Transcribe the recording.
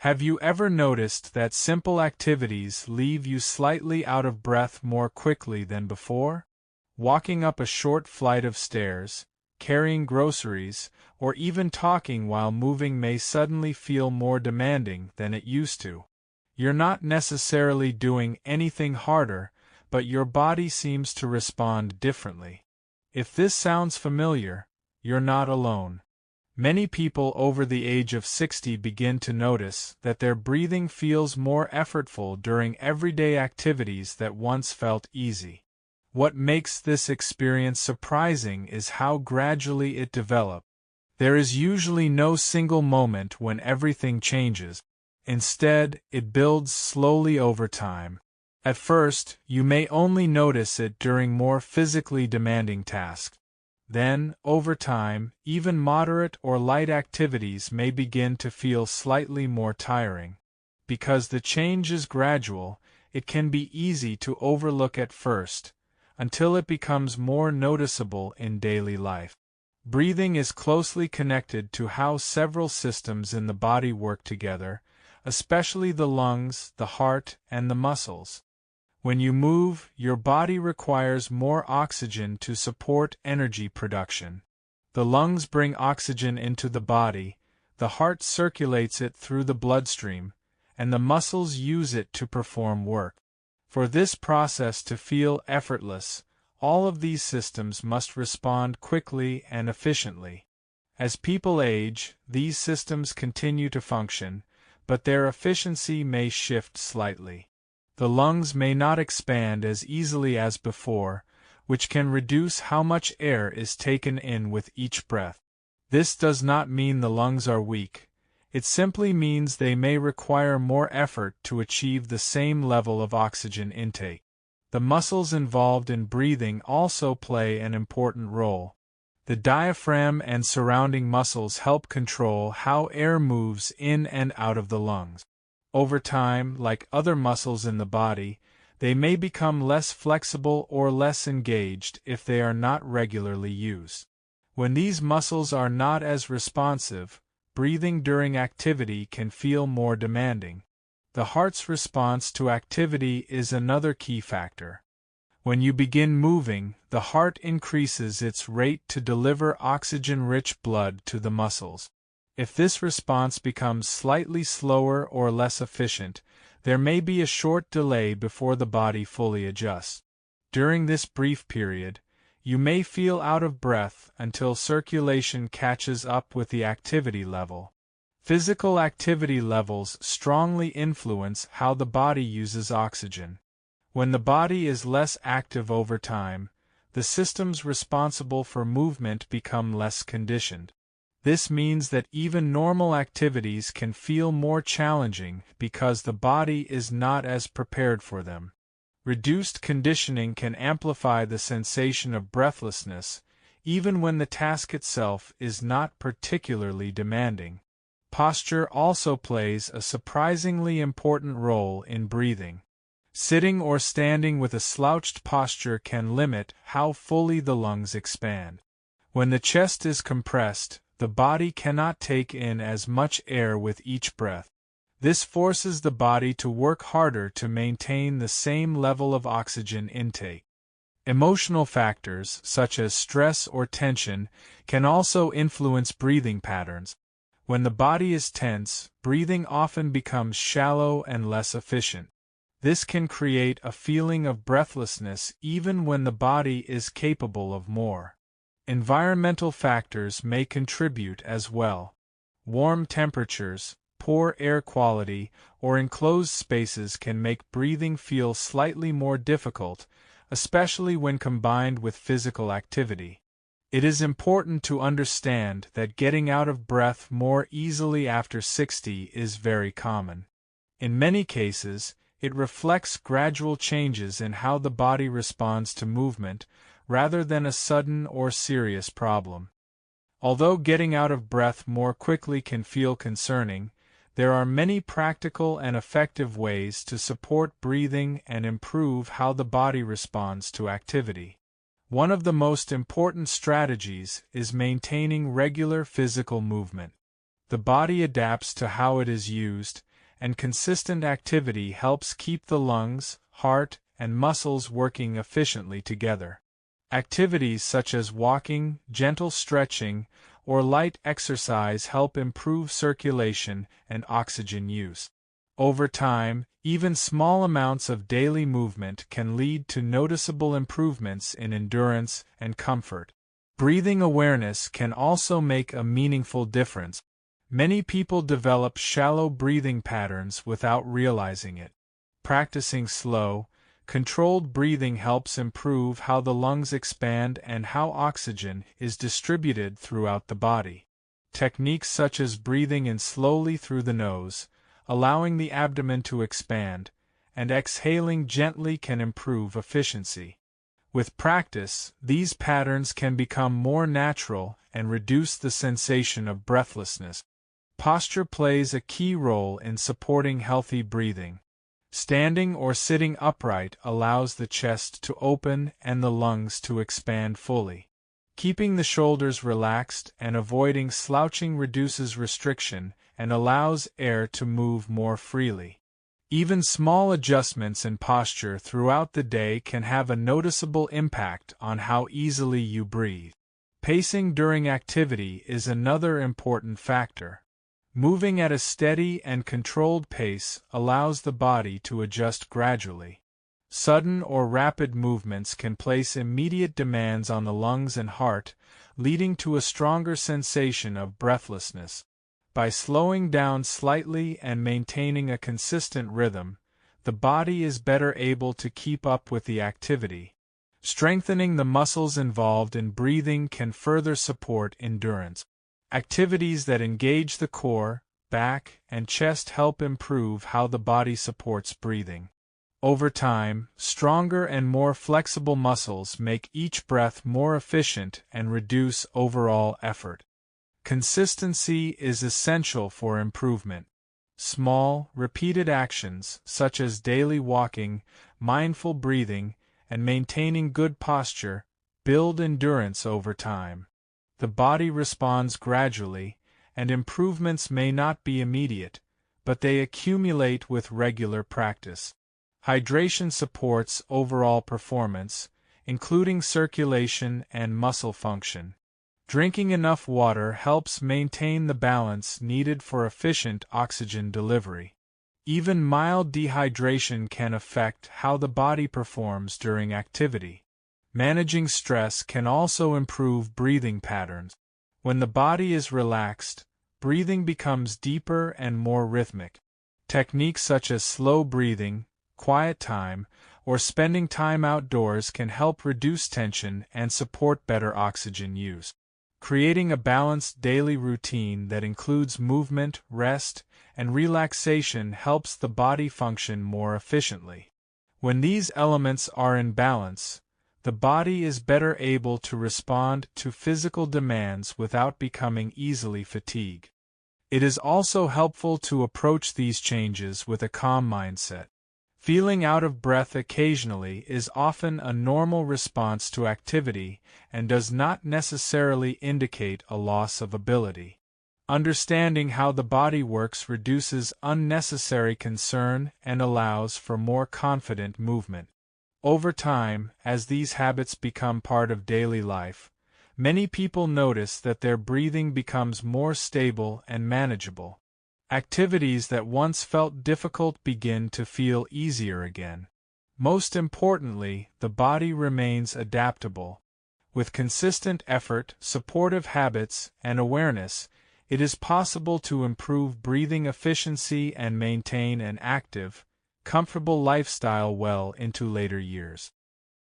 Have you ever noticed that simple activities leave you slightly out of breath more quickly than before? Walking up a short flight of stairs, carrying groceries, or even talking while moving may suddenly feel more demanding than it used to. You're not necessarily doing anything harder, but your body seems to respond differently. If this sounds familiar, you're not alone. Many people over the age of 60 begin to notice that their breathing feels more effortful during everyday activities that once felt easy. What makes this experience surprising is how gradually it develops. There is usually no single moment when everything changes. Instead, it builds slowly over time. At first, you may only notice it during more physically demanding tasks. Then, over time, even moderate or light activities may begin to feel slightly more tiring. Because the change is gradual, it can be easy to overlook at first, until it becomes more noticeable in daily life. Breathing is closely connected to how several systems in the body work together, especially the lungs, the heart, and the muscles. When you move, your body requires more oxygen to support energy production. The lungs bring oxygen into the body, the heart circulates it through the bloodstream, and the muscles use it to perform work. For this process to feel effortless, all of these systems must respond quickly and efficiently. As people age, these systems continue to function, but their efficiency may shift slightly. The lungs may not expand as easily as before, which can reduce how much air is taken in with each breath. This does not mean the lungs are weak. It simply means they may require more effort to achieve the same level of oxygen intake. The muscles involved in breathing also play an important role. The diaphragm and surrounding muscles help control how air moves in and out of the lungs. Over time, like other muscles in the body, they may become less flexible or less engaged if they are not regularly used. When these muscles are not as responsive, breathing during activity can feel more demanding. The heart's response to activity is another key factor. When you begin moving, the heart increases its rate to deliver oxygen-rich blood to the muscles. If this response becomes slightly slower or less efficient, there may be a short delay before the body fully adjusts. During this brief period, you may feel out of breath until circulation catches up with the activity level. Physical activity levels strongly influence how the body uses oxygen. When the body is less active over time, the systems responsible for movement become less conditioned. This means that even normal activities can feel more challenging because the body is not as prepared for them. Reduced conditioning can amplify the sensation of breathlessness, even when the task itself is not particularly demanding. Posture also plays a surprisingly important role in breathing. Sitting or standing with a slouched posture can limit how fully the lungs expand. When the chest is compressed, the body cannot take in as much air with each breath. This forces the body to work harder to maintain the same level of oxygen intake. Emotional factors, such as stress or tension, can also influence breathing patterns. When the body is tense, breathing often becomes shallow and less efficient. This can create a feeling of breathlessness even when the body is capable of more. Environmental factors may contribute as well. Warm temperatures, poor air quality, or enclosed spaces can make breathing feel slightly more difficult, especially when combined with physical activity. It is important to understand that getting out of breath more easily after 60 is very common. In many cases, it reflects gradual changes in how the body responds to movement, rather than a sudden or serious problem. Although getting out of breath more quickly can feel concerning, there are many practical and effective ways to support breathing and improve how the body responds to activity. One of the most important strategies is maintaining regular physical movement. The body adapts to how it is used, and consistent activity helps keep the lungs, heart, and muscles working efficiently together. Activities such as walking, gentle stretching, or light exercise help improve circulation and oxygen use. Over time, even small amounts of daily movement can lead to noticeable improvements in endurance and comfort. Breathing awareness can also make a meaningful difference. Many people develop shallow breathing patterns without realizing it. Practicing slow, controlled breathing helps improve how the lungs expand and how oxygen is distributed throughout the body. Techniques such as breathing in slowly through the nose, allowing the abdomen to expand, and exhaling gently can improve efficiency. With practice, these patterns can become more natural and reduce the sensation of breathlessness. Posture plays a key role in supporting healthy breathing. Standing or sitting upright allows the chest to open and the lungs to expand fully. Keeping the shoulders relaxed and avoiding slouching reduces restriction and allows air to move more freely. Even small adjustments in posture throughout the day can have a noticeable impact on how easily you breathe. Pacing during activity is another important factor. Moving at a steady and controlled pace allows the body to adjust gradually. Sudden or rapid movements can place immediate demands on the lungs and heart, leading to a stronger sensation of breathlessness. By slowing down slightly and maintaining a consistent rhythm, the body is better able to keep up with the activity. Strengthening the muscles involved in breathing can further support endurance. Activities that engage the core, back, and chest help improve how the body supports breathing. Over time, stronger and more flexible muscles make each breath more efficient and reduce overall effort. Consistency is essential for improvement. Small, repeated actions, such as daily walking, mindful breathing, and maintaining good posture, build endurance over time. The body responds gradually, and improvements may not be immediate, but they accumulate with regular practice. Hydration supports overall performance, including circulation and muscle function. Drinking enough water helps maintain the balance needed for efficient oxygen delivery. Even mild dehydration can affect how the body performs during activity. Managing stress can also improve breathing patterns. When the body is relaxed, breathing becomes deeper and more rhythmic. Techniques such as slow breathing, quiet time, or spending time outdoors can help reduce tension and support better oxygen use. Creating a balanced daily routine that includes movement, rest, and relaxation helps the body function more efficiently. When these elements are in balance, the body is better able to respond to physical demands without becoming easily fatigued. It is also helpful to approach these changes with a calm mindset. Feeling out of breath occasionally is often a normal response to activity and does not necessarily indicate a loss of ability. Understanding how the body works reduces unnecessary concern and allows for more confident movement. Over time, as these habits become part of daily life, many people notice that their breathing becomes more stable and manageable. Activities that once felt difficult begin to feel easier again. Most importantly, the body remains adaptable. With consistent effort, supportive habits, and awareness, it is possible to improve breathing efficiency and maintain an active, comfortable lifestyle well into later years.